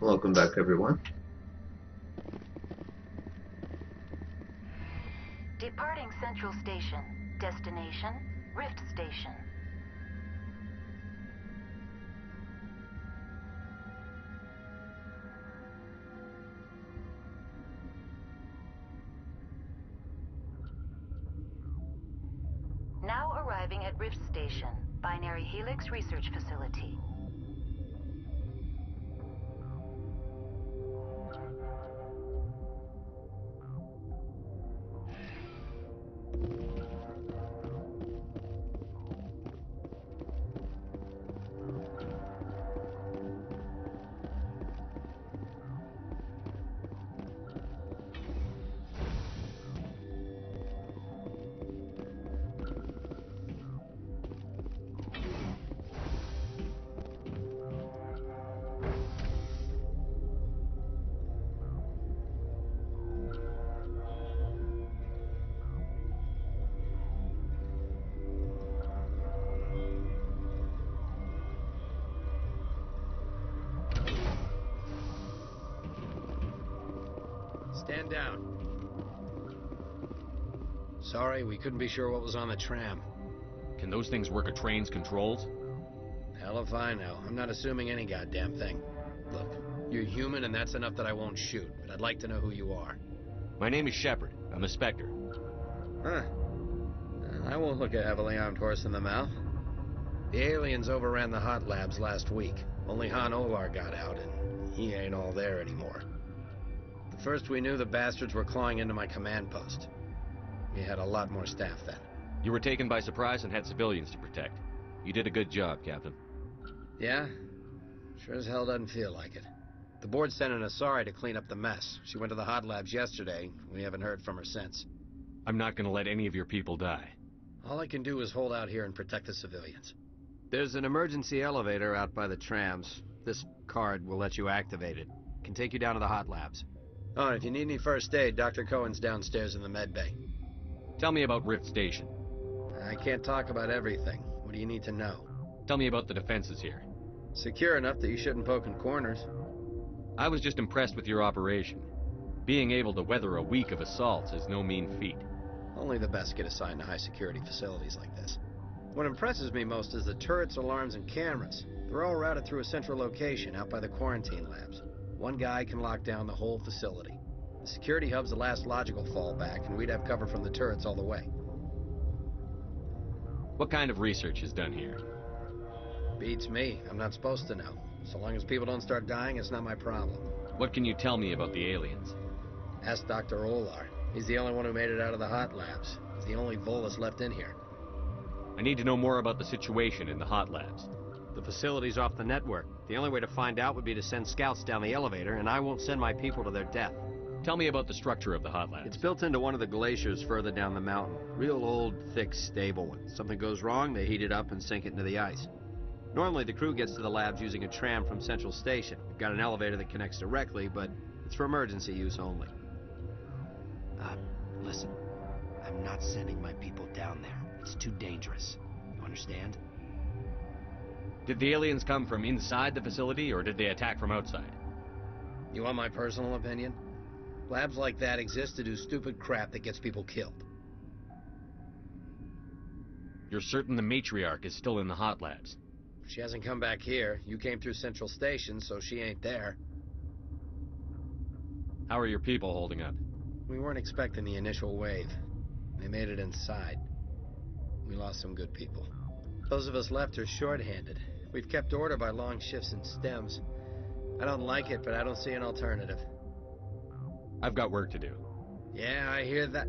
Welcome back, everyone. Departing Central Station. Destination, Rift Station. Now arriving at Rift Station, Binary Helix Research Facility. Stand down. Sorry, we couldn't be sure what was on the tram. Can those things work a train's controls? Hell if I know. I'm not assuming any goddamn thing. Look, you're human and that's enough that I won't shoot, but I'd like to know who you are. My name is Shepard. I'm a Spectre. Huh. I won't look a heavily armed horse in the mouth. The aliens overran the hot labs last week. Only Han Olar got out, and he ain't all there anymore. The first we knew, the bastards were clawing into my command post. We had a lot more staff then. You were taken by surprise and had civilians to protect. You did a good job, Captain. Yeah? Sure as hell doesn't feel like it. The board sent an Asari to clean up the mess. She went to the hot labs yesterday. We haven't heard from her since. I'm not gonna let any of your people die. All I can do is hold out here and protect the civilians. There's an emergency elevator out by the trams. This card will let you activate it. Can take you down to the hot labs. Oh, and if you need any first aid, Dr. Cohen's downstairs in the med bay. Tell me about Rift Station. I can't talk about everything. What do you need to know? Tell me about the defenses here. Secure enough that you shouldn't poke in corners. I was just impressed with your operation. Being able to weather a week of assaults is no mean feat. Only the best get assigned to high-security facilities like this. What impresses me most is the turrets, alarms, and cameras. They're all routed through a central location out by the quarantine labs. One guy can lock down the whole facility. The security hub's the last logical fallback, and we'd have cover from the turrets all the way. What kind of research is done here? Beats me. I'm not supposed to know. So long as people don't start dying, it's not my problem. What can you tell me about the aliens? Ask Dr. Olar. He's the only one who made it out of the hot labs. He's the only Volus left in here. I need to know more about the situation in the hot labs. The facility's off the network. The only way to find out would be to send scouts down the elevator, and I won't send my people to their death. Tell me about the structure of the hot labs. It's built into one of the glaciers further down the mountain. Real old, thick, stable one. Something goes wrong, they heat it up and sink it into the ice. Normally, the crew gets to the labs using a tram from Central Station. We've got an elevator that connects directly, but it's for emergency use only. Listen. I'm not sending my people down there. It's too dangerous. You understand? Did the aliens come from inside the facility, or did they attack from outside? You want my personal opinion? Labs like that exist to do stupid crap that gets people killed. You're certain the matriarch is still in the hot labs? She hasn't come back here. You came through Central Station, so she ain't there. How are your people holding up? We weren't expecting the initial wave. They made it inside. We lost some good people. Those of us left are short-handed. We've kept order by long shifts and stems. I don't like it, but I don't see an alternative. I've got work to do. Yeah, I hear that.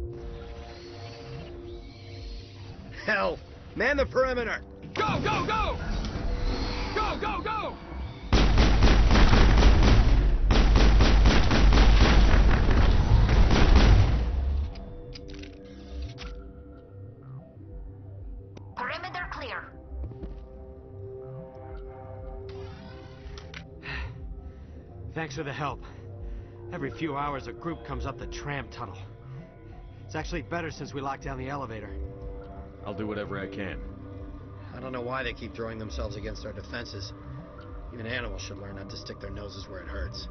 Hell! Man the perimeter! Go, go, go! Go, go, go! Perimeter clear. Thanks for the help. Every few hours, a group comes up the tram tunnel. It's actually better since we locked down the elevator. I'll do whatever I can. I don't know why they keep throwing themselves against our defenses. Even animals should learn not to stick their noses where it hurts.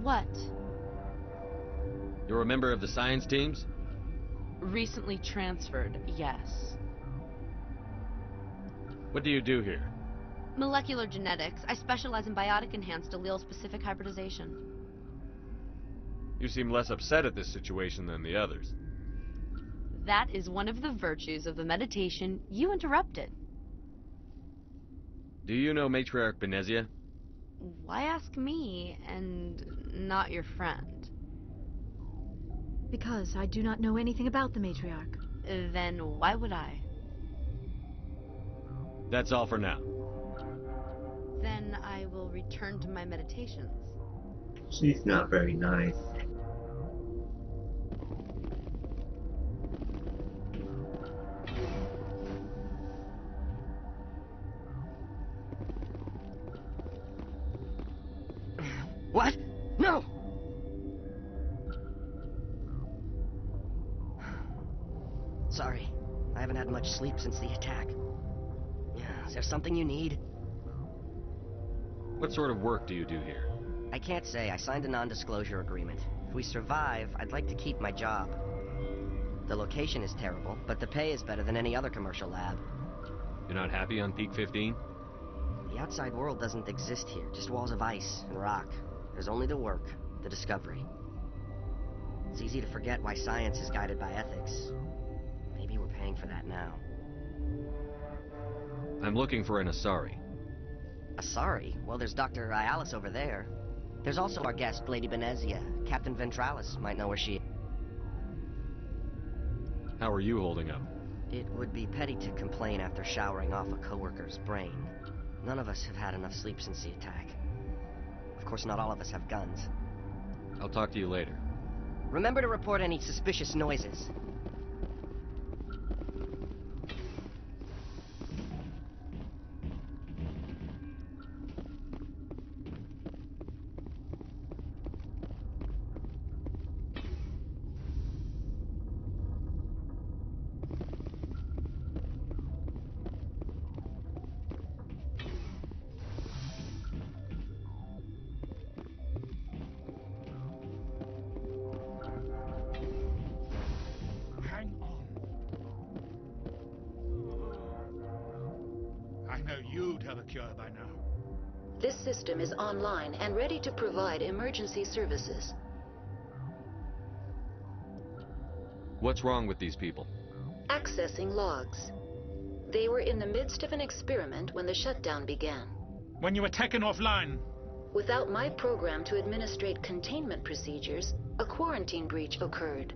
What? You're a member of the science teams? Recently transferred, yes. What do you do here? Molecular genetics. I specialize in biotic-enhanced allele-specific hybridization. You seem less upset at this situation than the others. That is one of the virtues of the meditation you interrupted. Do you know Matriarch Benezia? Why ask me and not your friend? Because I do not know anything about the matriarch. Then why would I? That's all for now. Then I will return to my meditations. She's not very nice. What? No! Sorry. I haven't had much sleep since the attack. Is there something you need? What sort of work do you do here? I can't say. I signed a non-disclosure agreement. If we survive, I'd like to keep my job. The location is terrible, but the pay is better than any other commercial lab. You're not happy on Peak 15? The outside world doesn't exist here, just walls of ice and rock. There's only the work, the discovery. It's easy to forget why science is guided by ethics. Maybe we're paying for that now. I'm looking for an Asari. Asari? Well, there's Dr. Ayalis over there. There's also our guest, Lady Benezia. Captain Ventralis might know where she is. How are you holding up? It would be petty to complain after showering off a coworker's brain. None of us have had enough sleep since the attack. Of course, not all of us have guns. I'll talk to you later. Remember to report any suspicious noises. I know you'd have a cure by now. This system is online and ready to provide emergency services. What's wrong with these people? Accessing logs. They were in the midst of an experiment when the shutdown began. When you were taken offline, Without my program to administrate containment procedures, a quarantine breach occurred.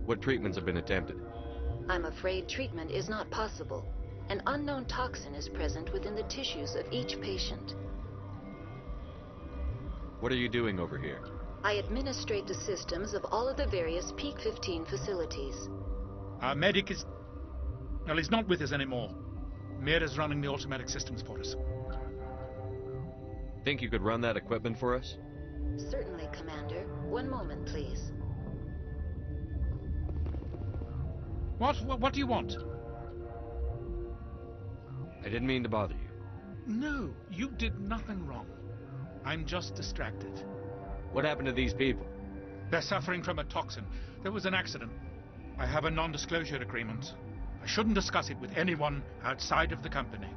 What treatments have been attempted? I'm afraid treatment is not possible. An unknown toxin is present within the tissues of each patient. What are you doing over here? I administrate the systems of all of the various Peak 15 facilities. our medic is... Well, he's not with us anymore. Mira's running the automatic systems for us. Think you could run that equipment for us? Certainly, Commander. One moment, please. What do you want? I didn't mean to bother you. No, you did nothing wrong. I'm just distracted. What happened to these people? They're suffering from a toxin. There was an accident. I have a non-disclosure agreement. I shouldn't discuss it with anyone outside of the company.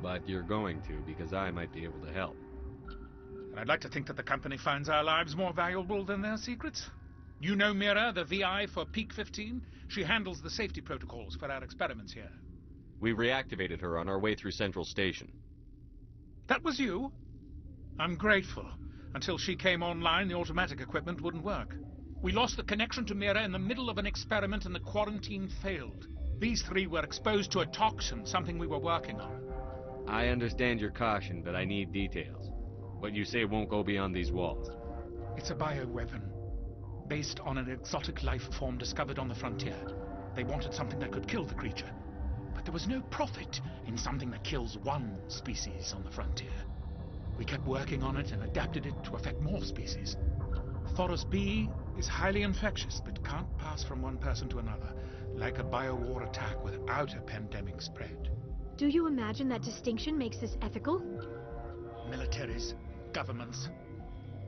But you're going to, because I might be able to help. And I'd like to think that the company finds our lives more valuable than their secrets. You know Mira, the VI for Peak 15? She handles the safety protocols for our experiments here. We reactivated her on our way through Central Station. That was you? I'm grateful. Until she came online, the automatic equipment wouldn't work. We lost the connection to Mira in the middle of an experiment and the quarantine failed. These three were exposed to a toxin, something we were working on. I understand your caution, but I need details. What you say won't go beyond these walls. It's a bioweapon. based on an exotic life form discovered on the frontier. They wanted something that could kill the creature. But there was no profit in something that kills one species on the frontier. We kept working on it and adapted it to affect more species. Thoros B is highly infectious, but can't pass from one person to another, like a biowar attack without a pandemic spread. Do you imagine that distinction makes this ethical? Militaries, governments,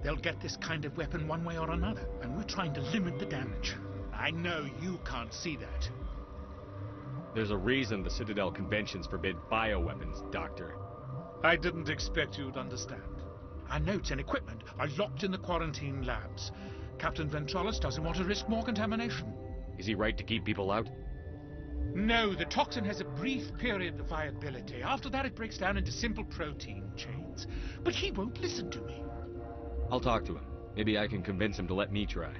they'll get this kind of weapon one way or another, and we're trying to limit the damage. I know you can't see that. There's a reason the Citadel conventions forbid bioweapons, Doctor. I didn't expect you'd understand. Our notes and equipment are locked in the quarantine labs. Captain Ventralis doesn't want to risk more contamination. Is he right to keep people out? No, the toxin has a brief period of viability. After that, it breaks down into simple protein chains. But he won't listen to me. I'll talk to him. Maybe I can convince him to let me try.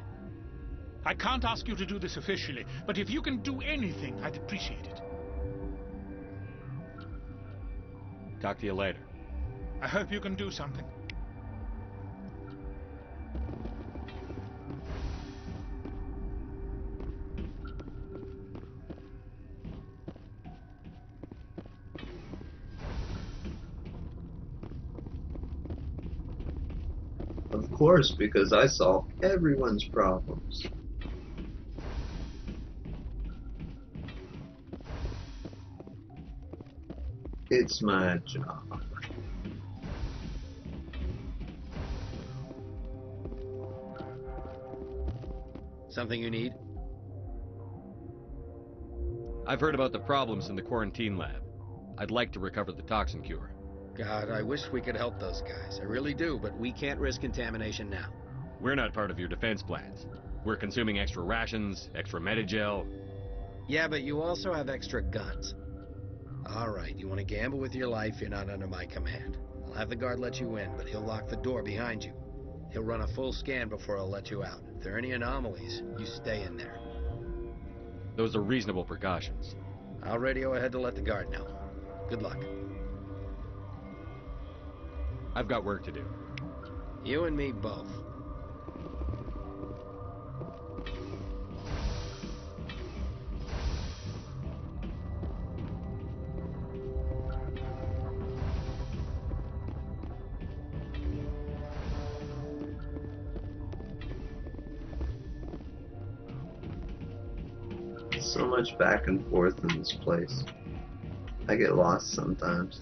I can't ask you to do this officially, but if you can do anything, I'd appreciate it. Talk to you later. I hope you can do something. Of course, because I solve everyone's problems. It's my job. Something you need? I've heard about the problems in the quarantine lab. I'd like to recover the toxin cure. God, I wish we could help those guys. I really do, but we can't risk contamination now. We're not part of your defense plans. We're consuming extra rations, extra Medigel. Yeah, but you also have extra guns. All right, you want to gamble with your life, you're not under my command. I'll have the guard let you in, but he'll lock the door behind you. He'll run a full scan before he'll let you out. If there are any anomalies, you stay in there. Those are reasonable precautions. I'll radio ahead to let the guard know. Good luck. I've got work to do. You and me both. So much back and forth in this place. I get lost sometimes.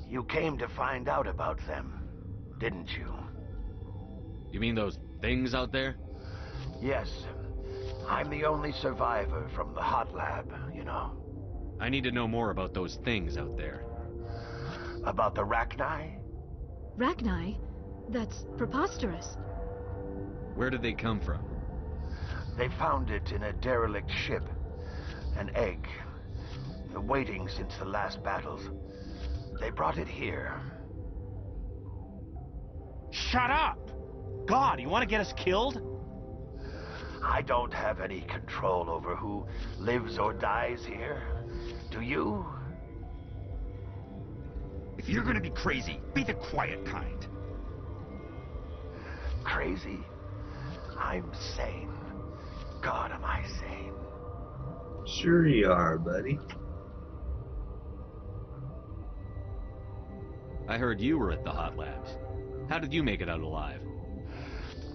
You came to find out about them, didn't you? You mean those things out there? Yes. I'm the only survivor from the hot lab, you know. I need to know more about those things out there. About the Rachni? Rachni? That's preposterous. Where did they come from? They found it in a derelict ship. An egg. Waiting since the last battles. They brought it here. Shut up! God, you want to get us killed? I don't have any control over who lives or dies here. Do you? If you're gonna be crazy, be the quiet kind. Crazy? I'm sane. God, am I sane. Sure you are, buddy. I heard you were at the hot labs. How did you make it out alive?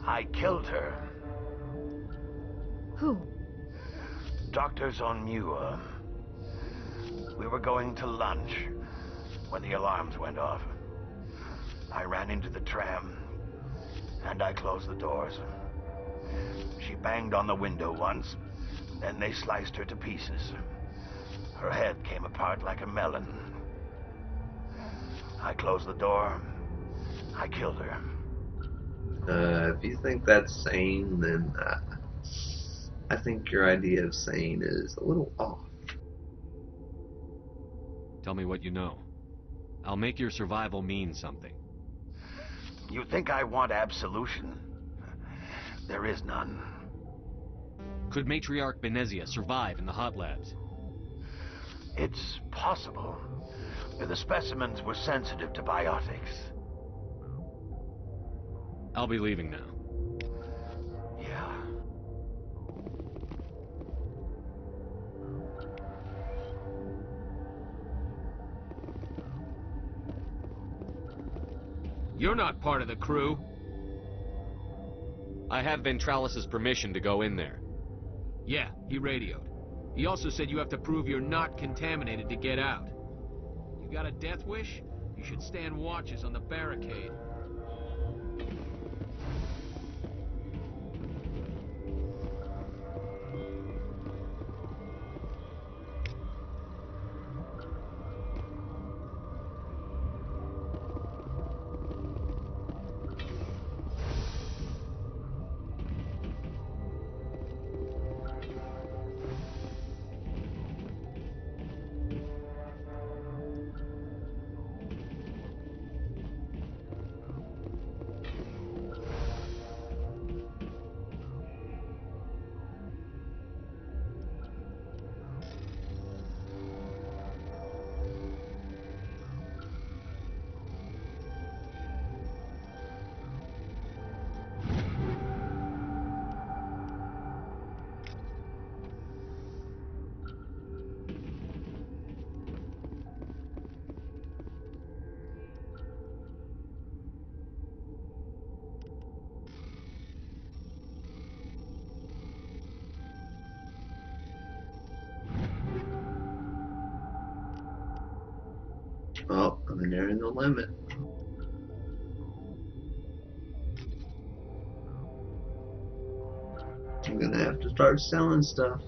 I killed her. Who? Doctors on Muir. We were going to lunch when the alarms went off. I ran into the tram, and I closed the doors. She banged on the window once, then they sliced her to pieces. Her head came apart like a melon. I closed the door. I killed her. If you think that's sane, then I think your idea of sane is a little off. Tell me what you know. I'll make your survival mean something. You think I want absolution? There is none. Could Matriarch Benezia survive in the hot labs? It's possible. The specimens were sensitive to biotics. I'll be leaving now. Yeah. You're not part of the crew. I have Ventralis's permission to go in there. Yeah, he radioed. He also said you have to prove you're not contaminated to get out. You got a death wish? You should stand watches on the barricade. Oh, I'm nearing the limit. I'm gonna have to start selling stuff.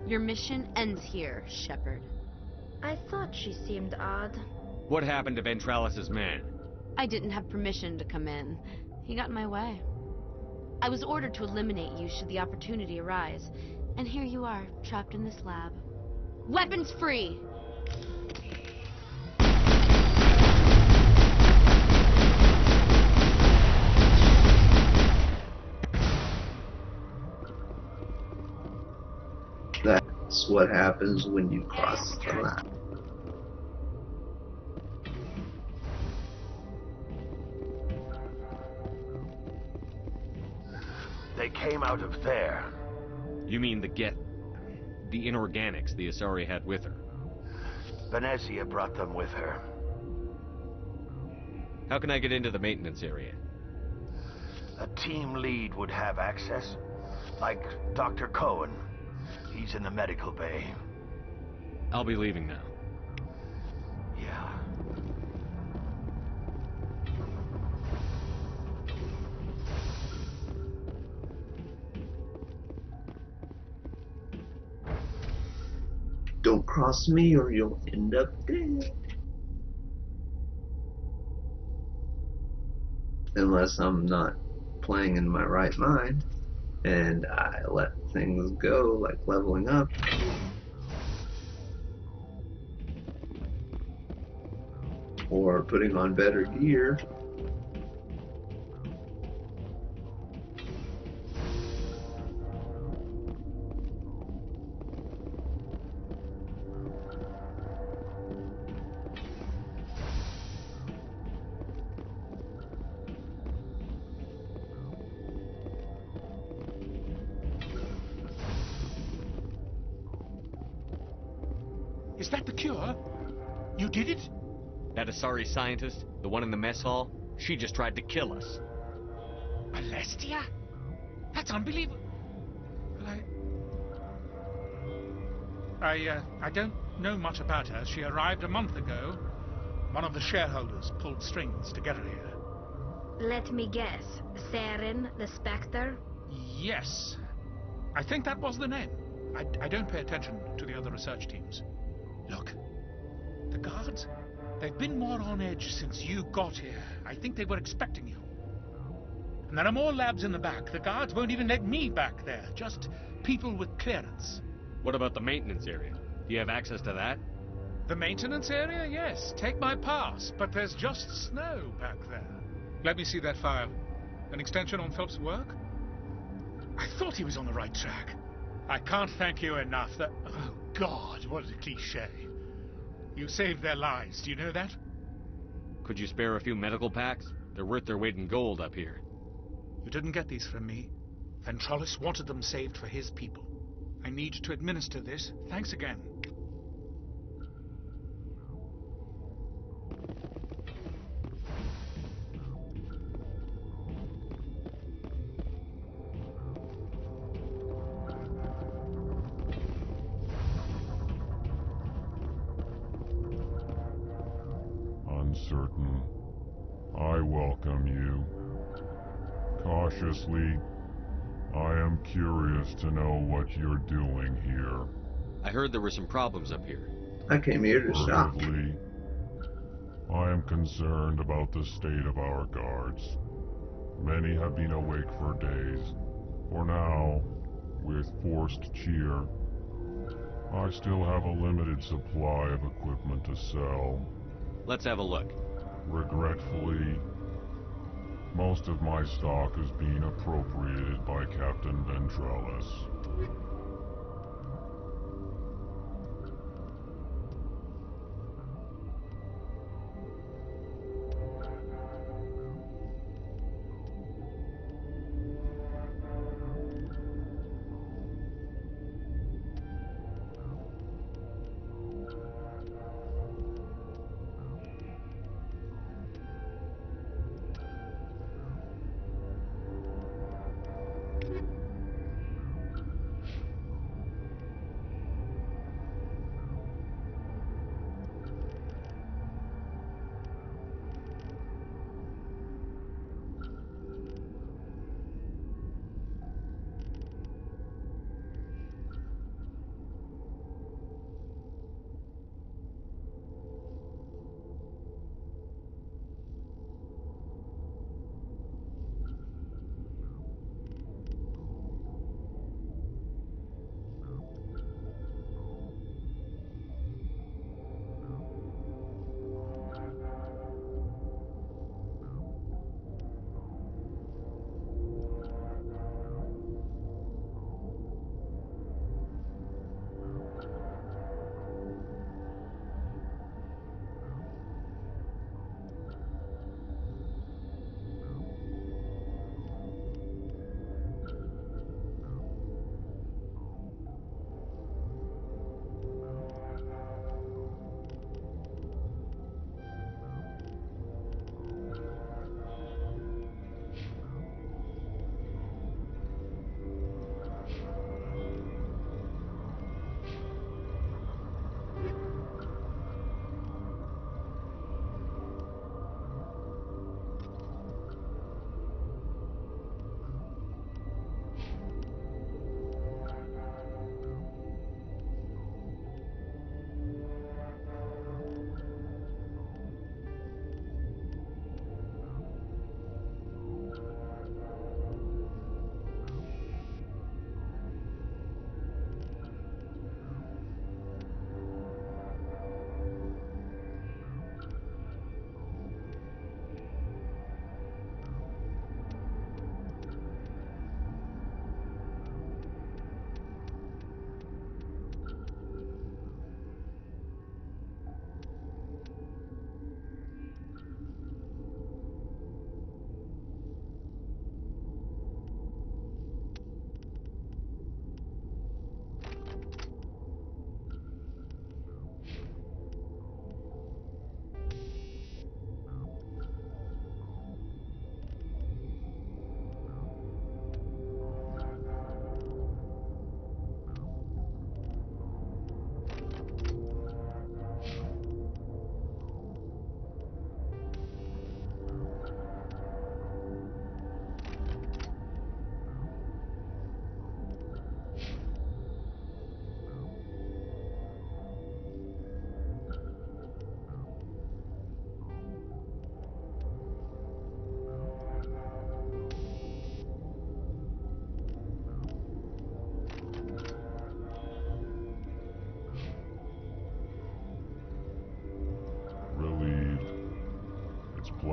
Your mission ends here, Shepard. I thought she seemed odd. What happened to Ventralis's man? I didn't have permission to come in. He got in my way. I was ordered to eliminate you should the opportunity arise. And here you are, trapped in this lab. Weapons free! That's what happens when you cross the line. They came out of there. You mean the inorganics the Asari had with her? Benezia brought them with her. How can I get into the maintenance area? A team lead would have access. Like Dr. Cohen. He's in the medical bay. I'll be leaving now. Yeah. Don't cross me or you'll end up dead. Unless I'm not playing in my right mind and I let things go, like leveling up. Or putting on better gear. Is that the cure? You did it? That Asari scientist, the one in the mess hall, she just tried to kill us. Alestia? That's unbelievable. I don't know much about her. She arrived a month ago. One of the shareholders pulled strings to get her here. Let me guess. Saren, the Spectre? Yes. I think that was the name. I don't pay attention to the other research teams. Look, the guards, they've been more on edge since you got here. I think they were expecting you. And there are more labs in the back. The guards won't even let me back there. Just people with clearance. What about the maintenance area? Do you have access to that? The maintenance area? Yes. Take my pass. But there's just snow back there. Let me see that file. An extension on Phelps' work? I thought he was on the right track. I can't thank you enough. Oh, God, what a cliché. You saved their lives. Do you know that? Could you spare a few medical packs? They're worth their weight in gold up here. You didn't get these from me. Ventralis wanted them saved for his people. I need to administer this. Thanks again. Uncertain. I welcome you. Cautiously, I am curious to know what you're doing here. I heard there were some problems up here. I came here to stop. Furtively, I am concerned about the state of our guards. Many have been awake for days. For now, with forced cheer, I still have a limited supply of equipment to sell. Let's have a look. Regretfully, most of my stock is being appropriated by Captain Ventralis.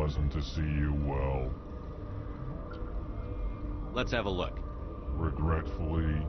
pleasant to see you well. Let's have a look. Regretfully,